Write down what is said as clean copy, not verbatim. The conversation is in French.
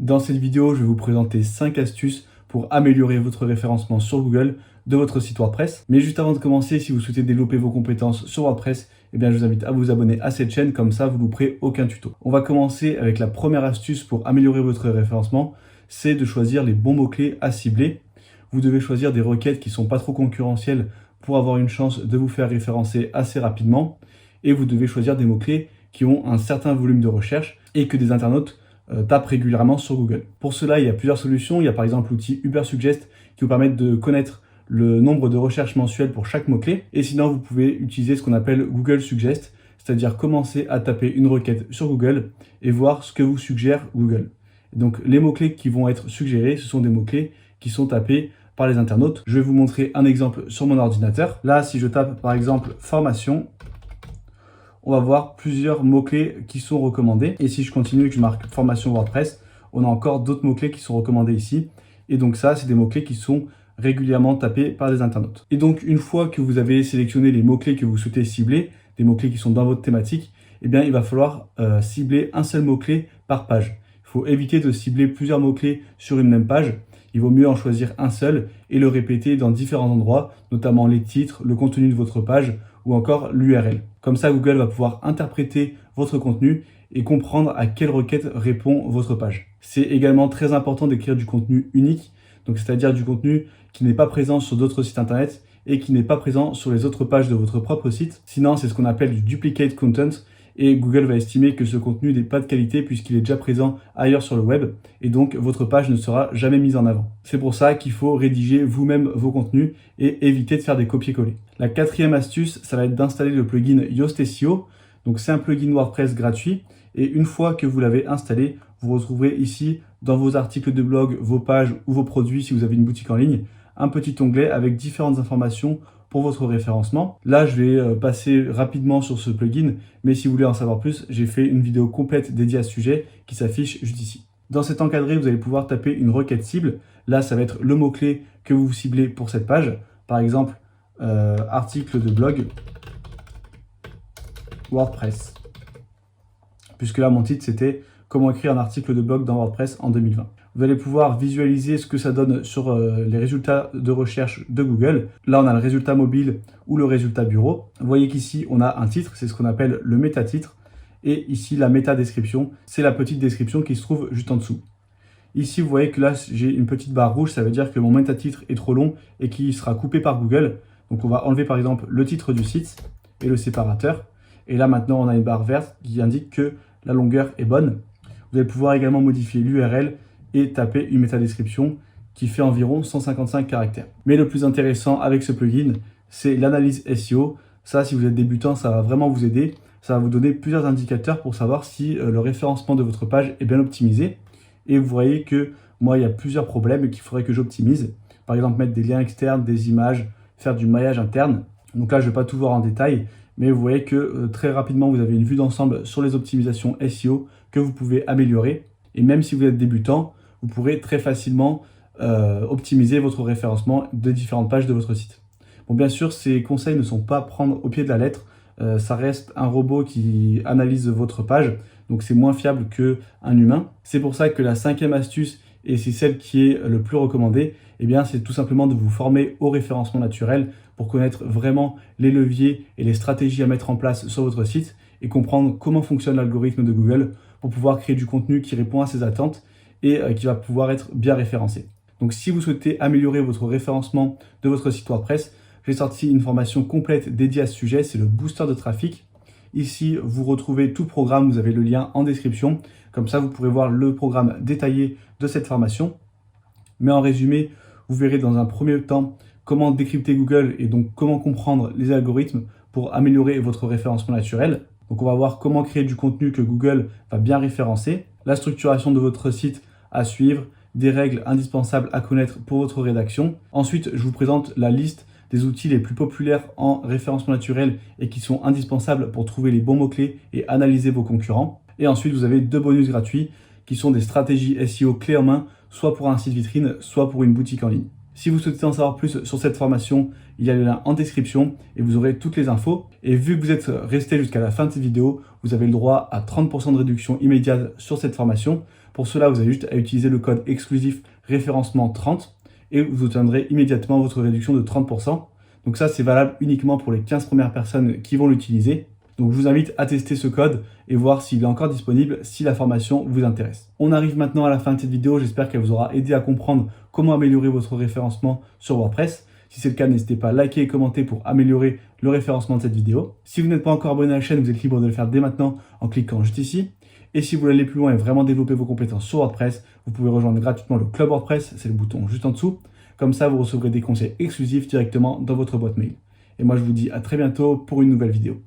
Dans cette vidéo, je vais vous présenter 5 astuces pour améliorer votre référencement sur Google de votre site WordPress. Mais juste avant de commencer, si vous souhaitez développer vos compétences sur WordPress, je vous invite à vous abonner à cette chaîne, comme ça vous ne louperez aucun tuto. On va commencer avec la première astuce pour améliorer votre référencement, c'est de choisir les bons mots-clés à cibler. Vous devez choisir des requêtes qui ne sont pas trop concurrentielles pour avoir une chance de vous faire référencer assez rapidement. Et vous devez choisir des mots-clés qui ont un certain volume de recherche et que des internautes tapent régulièrement sur Google. Pour cela, il y a plusieurs solutions. Il y a par exemple l'outil Ubersuggest qui vous permet de connaître le nombre de recherches mensuelles pour chaque mot-clé. Et sinon, vous pouvez utiliser ce qu'on appelle Google Suggest, c'est-à-dire commencer à taper une requête sur Google et voir ce que vous suggère Google. Et donc, les mots-clés qui vont être suggérés, ce sont des mots-clés qui sont tapés par les internautes. Je vais vous montrer un exemple sur mon ordinateur. Là, si je tape par exemple formation, on va voir plusieurs mots-clés qui sont recommandés. Et si je continue et que je marque formation WordPress, on a encore d'autres mots-clés qui sont recommandés ici. Et donc ça, c'est des mots-clés qui sont régulièrement tapés par des internautes. Et donc, une fois que vous avez sélectionné les mots-clés que vous souhaitez cibler, des mots-clés qui sont dans votre thématique, il va falloir cibler un seul mot-clé par page. Il faut éviter de cibler plusieurs mots-clés sur une même page. Il vaut mieux en choisir un seul et le répéter dans différents endroits, notamment les titres, le contenu de votre page ou encore l'URL. Comme ça, Google va pouvoir interpréter votre contenu et comprendre à quelle requête répond votre page. C'est également très important d'écrire du contenu unique, donc c'est-à-dire du contenu qui n'est pas présent sur d'autres sites internet et qui n'est pas présent sur les autres pages de votre propre site. Sinon, c'est ce qu'on appelle du duplicate content et Google va estimer que ce contenu n'est pas de qualité puisqu'il est déjà présent ailleurs sur le web et donc votre page ne sera jamais mise en avant. C'est pour ça qu'il faut rédiger vous-même vos contenus et éviter de faire des copier-coller. La quatrième astuce, ça va être d'installer le plugin Yoast SEO. Donc c'est un plugin WordPress gratuit et une fois que vous l'avez installé, vous retrouverez ici dans vos articles de blog, vos pages ou vos produits si vous avez une boutique en ligne, un petit onglet avec différentes informations pour votre référencement. Là, je vais passer rapidement sur ce plugin, mais si vous voulez en savoir plus, j'ai fait une vidéo complète dédiée à ce sujet qui s'affiche juste ici. Dans cet encadré, vous allez pouvoir taper une requête cible. Là, ça va être le mot-clé que vous ciblez pour cette page. Par exemple, article de blog WordPress. Puisque là, mon titre, c'était « Comment écrire un article de blog dans WordPress en 2020 ». Vous allez pouvoir visualiser ce que ça donne sur les résultats de recherche de Google. Là, on a le résultat mobile ou le résultat bureau. Vous voyez qu'ici, on a un titre, c'est ce qu'on appelle le métatitre. Et ici, la métadescription, c'est la petite description qui se trouve juste en dessous. Ici, vous voyez que là, j'ai une petite barre rouge, ça veut dire que mon métatitre est trop long et qu'il sera coupé par Google. Donc, on va enlever par exemple le titre du site et le séparateur. Et là, maintenant, on a une barre verte qui indique que la longueur est bonne. Vous allez pouvoir également modifier l'URL et taper une métadescription qui fait environ 155 caractères. Mais le plus intéressant avec ce plugin, c'est l'analyse SEO. Ça, si vous êtes débutant, ça va vraiment vous aider. Ça va vous donner plusieurs indicateurs pour savoir si le référencement de votre page est bien optimisé. Et vous voyez que moi, il y a plusieurs problèmes qu'il faudrait que j'optimise. Par exemple, mettre des liens externes, des images, faire du maillage interne. Donc là, je ne vais pas tout voir en détail, mais vous voyez que très rapidement, vous avez une vue d'ensemble sur les optimisations SEO que vous pouvez améliorer. Et même si vous êtes débutant, vous pourrez très facilement optimiser votre référencement de différentes pages de votre site. Bon, bien sûr, ces conseils ne sont pas à prendre au pied de la lettre. Ça reste un robot qui analyse votre page, donc c'est moins fiable qu'un humain. C'est pour ça que la cinquième astuce, et c'est celle qui est le plus recommandée, c'est tout simplement de vous former au référencement naturel pour connaître vraiment les leviers et les stratégies à mettre en place sur votre site et comprendre comment fonctionne l'algorithme de Google pour pouvoir créer du contenu qui répond à ses attentes et qui va pouvoir être bien référencé. Donc si vous souhaitez améliorer votre référencement de votre site WordPress, j'ai sorti une formation complète dédiée à ce sujet, c'est le booster de trafic. Ici, vous retrouvez tout le programme, vous avez le lien en description. Comme ça, vous pourrez voir le programme détaillé de cette formation. Mais en résumé, vous verrez dans un premier temps comment décrypter Google et donc comment comprendre les algorithmes pour améliorer votre référencement naturel. Donc on va voir comment créer du contenu que Google va bien référencer, la structuration de votre site à suivre, des règles indispensables à connaître pour votre rédaction. Ensuite, je vous présente la liste des outils les plus populaires en référencement naturel et qui sont indispensables pour trouver les bons mots-clés et analyser vos concurrents. Et ensuite, vous avez 2 bonus gratuits qui sont des stratégies SEO clés en main, soit pour un site vitrine, soit pour une boutique en ligne. Si vous souhaitez en savoir plus sur cette formation, il y a le lien en description et vous aurez toutes les infos. Et vu que vous êtes resté jusqu'à la fin de cette vidéo, vous avez le droit à 30% de réduction immédiate sur cette formation. Pour cela, vous avez juste à utiliser le code exclusif référencement 30 et vous obtiendrez immédiatement votre réduction de 30%. Donc ça, c'est valable uniquement pour les 15 premières personnes qui vont l'utiliser. Donc je vous invite à tester ce code et voir s'il est encore disponible, si la formation vous intéresse. On arrive maintenant à la fin de cette vidéo, j'espère qu'elle vous aura aidé à comprendre comment améliorer votre référencement sur WordPress. Si c'est le cas, n'hésitez pas à liker et commenter pour améliorer le référencement de cette vidéo. Si vous n'êtes pas encore abonné à la chaîne, vous êtes libre de le faire dès maintenant en cliquant juste ici. Et si vous voulez aller plus loin et vraiment développer vos compétences sur WordPress, vous pouvez rejoindre gratuitement le Club WordPress, c'est le bouton juste en dessous. Comme ça, vous recevrez des conseils exclusifs directement dans votre boîte mail. Et moi, je vous dis à très bientôt pour une nouvelle vidéo.